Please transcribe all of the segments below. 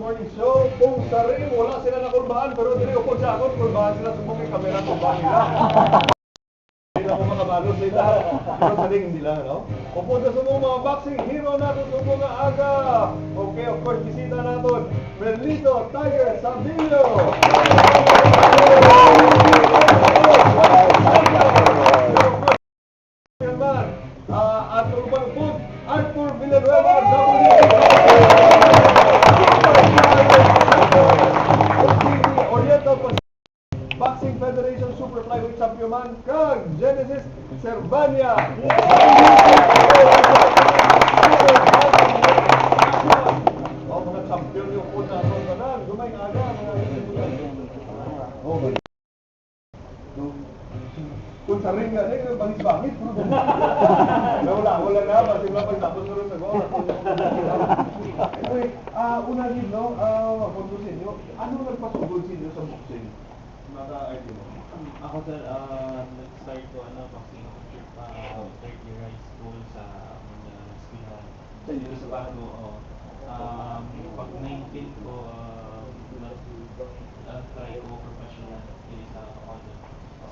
morning show. Kung sa rin, wala sila na kurbahan, pero dili ko sa akon, kurbahan sila sa mga kamera kurbahan nila. Hindi lang ko makabalo sila. Pero sa rin, hindi lang, no? Pupunta sa mga boxing hero natin sa mga aga. Okay, of course, bisita natin. Relito Tiger Sabillo. Arthur Balput, Arthur Villanueva, Oriental Boxing Federation Super Flyweight Champion man, kang Genesis Servania. Oh, mga champion yung po na tanan. Dumay aga, mga kung sa ring nga, bangis-bangis. Wala na, kasi mapagtapos ko rin sa goal. Anyway, una din, no, mapunto sa inyo, ano nagpasugod sa inyo sa boxing? Naka-ID mo? Ako sir, nag-start ko boxing third year high school sa mga eskwelahan. Sa inyo sa bahan mo? Oo. Pag 19 ko, try ko professional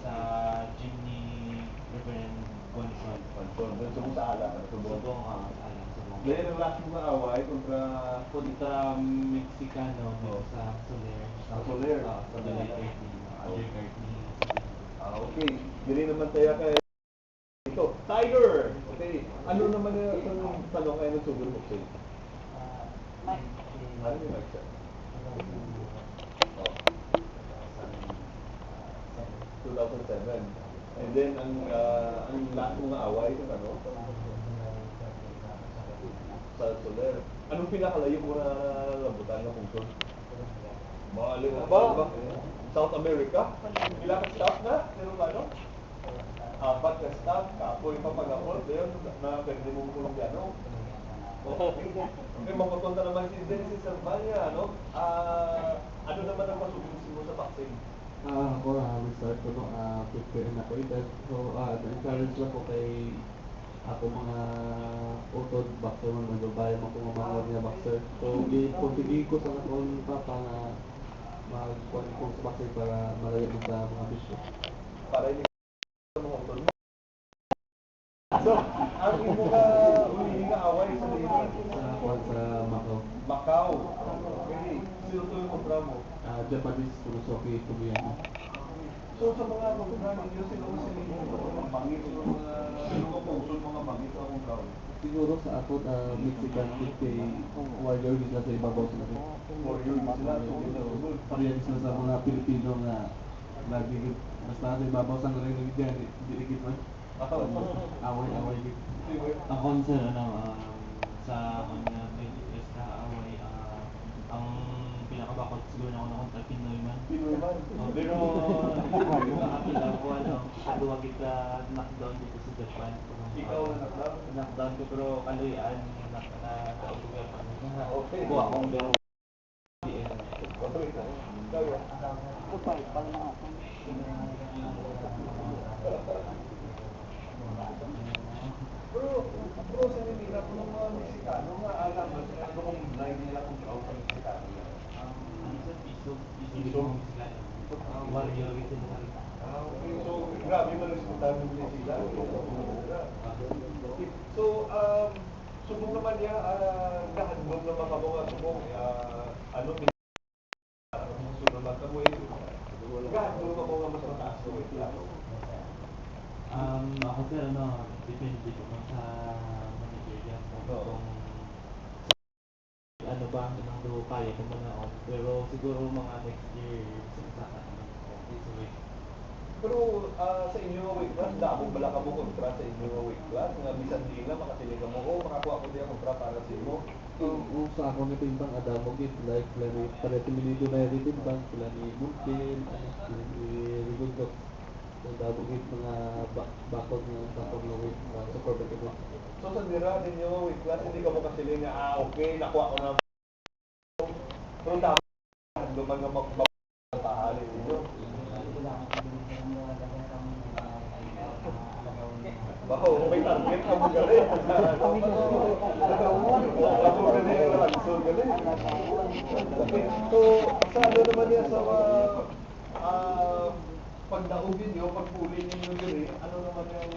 sa gym ni Reverend Gonzon. Doon sa ala, Subong. Dahil ang last mo na-away Kontra Mexicano dito sa Soler. Sa Soler? Sa Balay undercard ni okay. Dili naman tayo kay ito, Tiger! Okay. Ano naman yung tanong kayo nagsugod mo sa'yo? Mike. Ano yung Mike siya? 2007. And then, ang last mo na away, yung ano? Sa Soler. Anong pinakalayo mo na labutan na pungkol? Balik na ba? South America? Ilang ka staff na? Meron ba, no? Apat ka staff, kapoy pa pag-apol, yun, na pwede mong Colombiano. Okay, mapapunta naman si Genesis Servania, ano? Ano naman ang pasubusin mo sa boxing? Ako, start ko nung prepare na ko ito. So, na-encourage lang ko kay ako mga utod boxer man, magbabayan mo kung mga niya boxer. So, i-continue ko sa akong papa na mag-kuhan ko sa boxer para malayo mo sa mga bisyo. Para hindi ka mga utod mo. So, ang imo ka hulihin na away sa Leyte? Sa Macau. Macau. Okay. Sino to yung kontra mo? Japanese philosophy Tomoyama. So, sa mga kontra ninyo, sino mo sila yung bangit o sino mo pusod mga bangit o kontra mo? Siguro sa ako, Mexican kay warrior sila sa ibabaw sila. Warrior sila, so Parehas sila sa mga Pilipino na lagi basta sa ibabaw sa narinig dyan, diligid man. Away-away din. Ako sir, sa kanya 20 years na away, ang pinakabakot siguro na ako na kontra Pinoy man. Pinoy man. Pero nakakila ko, kaduwa kita knockdown dito sa Japan. Ikaw na knockdown? Knockdown ko, pero kaluyan, nakautugan pa niya. Okay. Kuha akong pero Pero sa nila po ng mga Mexicano, alam mo, ano kung blind nila kung tao sa Mexicano yan? Piso. Warrior ito na rin. Okay. So, grabe na respetan mo din sila. So, subong naman niya, gahandog naman ka mga subong, ano, sunod naman ka mo gahandog ka mga mas mataas ko Ako sir, depende ko sa managerial mo kung ano ba ang kaya ko muna ako. Pero siguro mga next year, Pero sa inyo weight class, damo bala ka mo kontra sa inyo weight class, nga bisan din na makasili ka mo, makakuha ko diya kontra para sa inyo. Sa ako na timbang adamo gid like pala timinido na rin timbang sila ni Muntin, sila ni Rigundok. So damo gid mga bakod na weight super big ito. So sa dira ninyo weight class, hindi ka mo kasili nga, okay, nakuha ko na. Pero damo duman nga magpapahalin ninyo. Baka may target ka mo galing. Ako galing yung lansol galing. Okay, so sa ano naman yan sa pagdaugin nyo, pagpuli ninyo diri, ano naman yung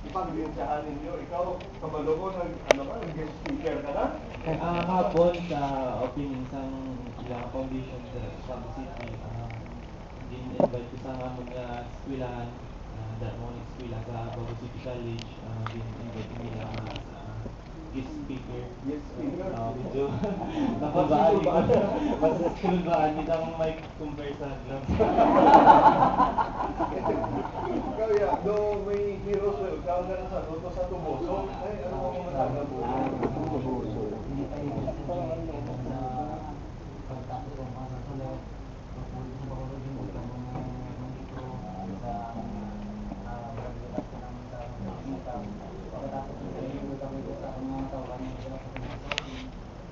ipag-iusahan ninyo? Ikaw, kabalo ko, nag-guest speaker ka na? Hapon sa opening sang ilang foundation sa Cebu City, din-invite ko sa mga eskwelahan, dahil mo eskwela sa Bago City College, din-invite nila mga guest speaker. Guest speaker? Medyo napabaan ko. Mas kulubaan nitang mic compare sa gloves. Ikaw ya, do may heroes well, ikaw na sa luto sa tuboso. Ay, ano mo mga taga mo? Hindi pa yung sa pagtapos ng mga sasulat, pagpuli sa bakulog yung mga nandito sa pagbulat ko ng makita. Pagkatapos ng yung kami sa mga tawagan ng hirap sa tumoso.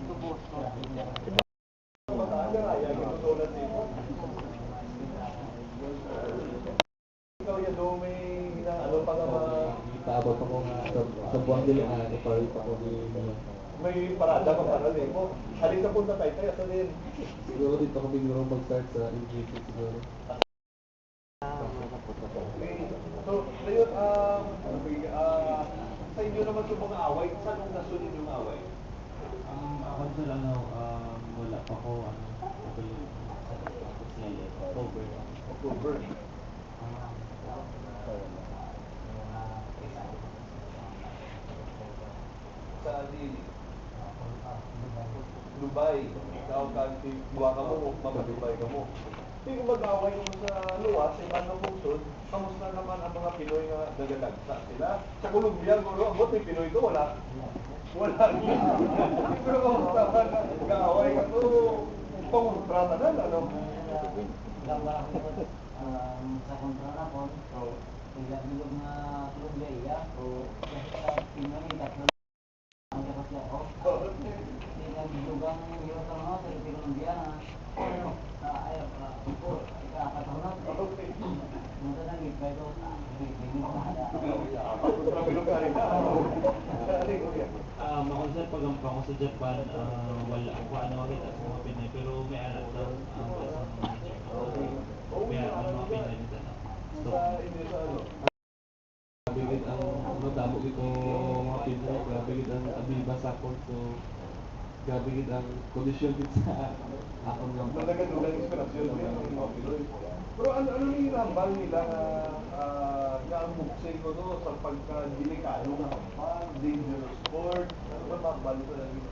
Ito po, Mataan ka kaya, ginutulan nito. Ikaw ya, do may ano pa nga Paabot ako nga sa buwang dili nga iparit ako ni may parada pa para mo. Halin na punta tayo, kaya sa din. siguro dito ako biglang mag-start sa MGC siguro. Okay. So, ngayon, sa inyo naman sa mga away, saan ang nasunod yung away? Ako sa wala pa ko, natuloy si October. October. Sa Dubai. Ikaw buha ka mo, Dubai ka mo. Hindi ko mag-away mo sa luwas, sa ibang pusod, kamusta naman ang mga Pinoy na nagadagsa sila? Sa Colombia, guro, abot may Pinoy to, wala. Wala. Pero kamusta ka nag-away ka to, panguntrata na, ano? sa kontra na po, bilog na Colombia iya, kasi sa Pinoy, tatlo ang kapatid ako. Nagdugang yung sa Colombia na ayaw po, ikakataunat. Nasa nang ipay ko, bigyan ko hada. Ako sa pagampa ko sa Japan, wala ko makita sa mga Pinay, pero may anak daw kaya ang mga Pinay nito na. Bigit ang madamo ito mga Pinoy, grabe gid ang abiba sa akon, so grabe gid ang kondisyon dito sa akon nga. Nagdugang inspirasyon mo yung mga Pinoy. Pero ano yung hambal nila na ang boxing ko to sa pagka-delikado ng hambal, dangerous sport, ano ba hambal sa nila?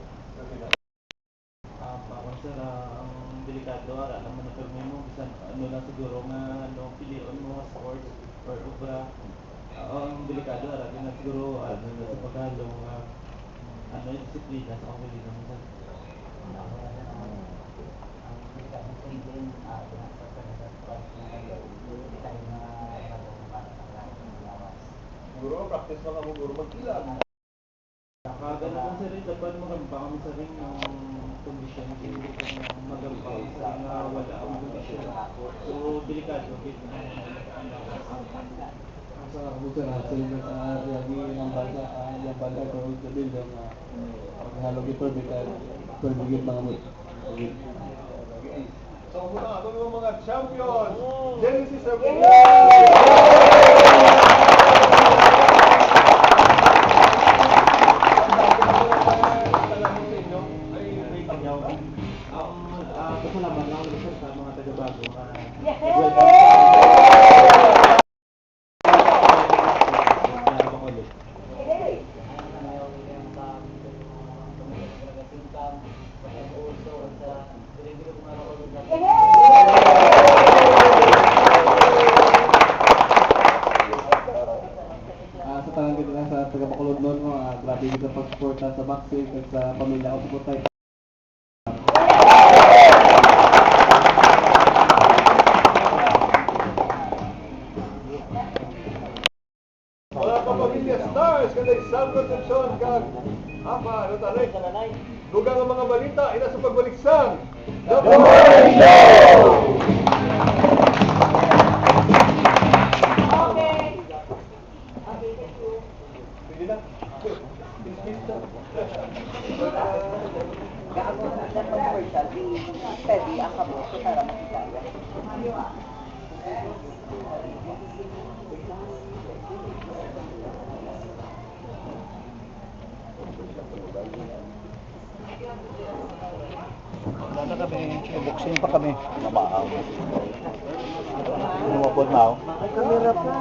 Ako sir, ang delikado ara naman na permi mo bisan ano na siguro nga pilion mo nga sports or obra. Ang delikado ara din na siguro ano na sa pagkalo nga yung disiplina sa pamilya mo sa Siguro, practice mga mo guro mag-ilag. Kagano kung sa rin dapat magamba kami sa ring ng kondisyon siguro kung magamba kami sa ring na wala ang kondisyon. So delikado gid ang lawas. Sa busa na sila sa lagi ng bansa, yung bansa ko sa bildong halog ito bitan perbigit mga mo. So, muna ato yung mga champions! Genesis Pasalamat lang ulit sa mga taga-bago. Sa tanang kita na sa taga-Bacolod noon, grabe kita pag-suporta sa boxing at sa pamilya ko suporta. mga kapamilya stars, kanay Sam Concepcion, kag Apa, ano tanay? Dugang ang mga balita, ina sa pagbaliksang. The Morning Show! Okay. Gaano na ng commercial, di steady ang kabuto para makita yan. Wala na kami, boxing pa kami. Namaaw. Lumabot na ako. Kamera pa.